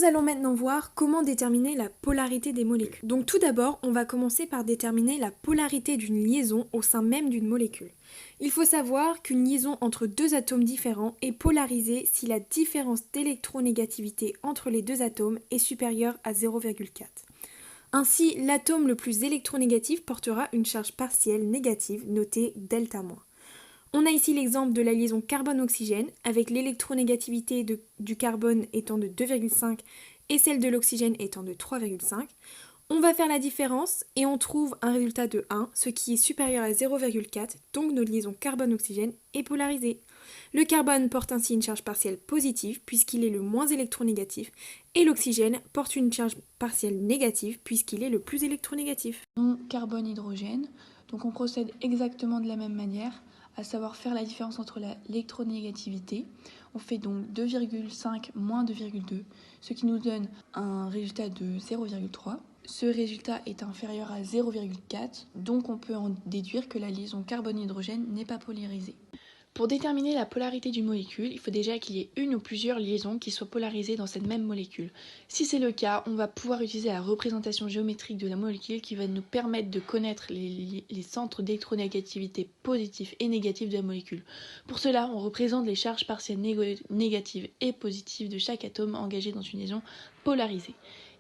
Nous allons maintenant voir comment déterminer la polarité des molécules. Donc tout d'abord, on va commencer par déterminer la polarité d'une liaison au sein même d'une molécule. Il faut savoir qu'une liaison entre deux atomes différents est polarisée si la différence d'électronégativité entre les deux atomes est supérieure à 0,4. Ainsi, l'atome le plus électronégatif portera une charge partielle négative notée delta-. On a ici l'exemple de la liaison carbone-oxygène avec l'électronégativité du carbone étant de 2,5 et celle de l'oxygène étant de 3,5. On va faire la différence et on trouve un résultat de 1, ce qui est supérieur à 0,4, donc notre liaison carbone-oxygène est polarisée. Le carbone porte ainsi une charge partielle positive puisqu'il est le moins électronégatif et l'oxygène porte une charge partielle négative puisqu'il est le plus électronégatif. Carbone-hydrogène, donc on procède exactement de la même manière, à savoir faire la différence entre l'électronégativité. On fait donc 2,5 moins 2,2, ce qui nous donne un résultat de 0,3. Ce résultat est inférieur à 0,4, donc on peut en déduire que la liaison carbone-hydrogène n'est pas polarisée. Pour déterminer la polarité d'une molécule, il faut déjà qu'il y ait une ou plusieurs liaisons qui soient polarisées dans cette même molécule. Si c'est le cas, on va pouvoir utiliser la représentation géométrique de la molécule qui va nous permettre de connaître les centres d'électronégativité positifs et négatifs de la molécule. Pour cela, on représente les charges partielles négatives et positives de chaque atome engagé dans une liaison polarisée.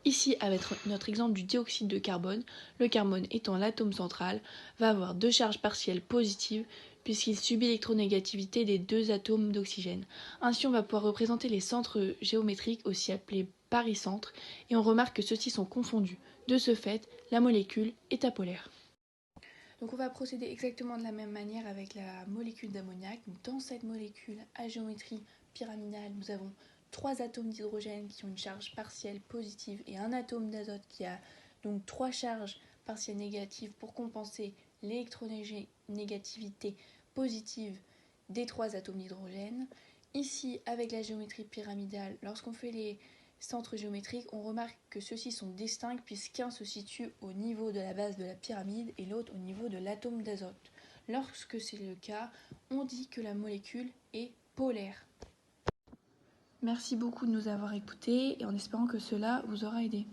Ici, avec notre exemple du dioxyde de carbone, le carbone étant l'atome central, va avoir deux charges partielles positives puisqu'il subit l'électronégativité des deux atomes d'oxygène. Ainsi, on va pouvoir représenter les centres géométriques, aussi appelés barycentres, et on remarque que ceux-ci sont confondus. De ce fait, la molécule est apolaire. Donc on va procéder exactement de la même manière avec la molécule d'ammoniac. Dans cette molécule à géométrie pyramidale, nous avons 3 atomes d'hydrogène qui ont une charge partielle positive et un atome d'azote qui a donc 3 charges partielles négatives pour compenser l'électronégativité positive des 3 atomes d'hydrogène. Ici, avec la géométrie pyramidale, lorsqu'on fait les centres géométriques, on remarque que ceux-ci sont distincts puisqu'un se situe au niveau de la base de la pyramide et l'autre au niveau de l'atome d'azote. Lorsque c'est le cas, on dit que la molécule est polaire. Merci beaucoup de nous avoir écoutés et en espérant que cela vous aura aidé.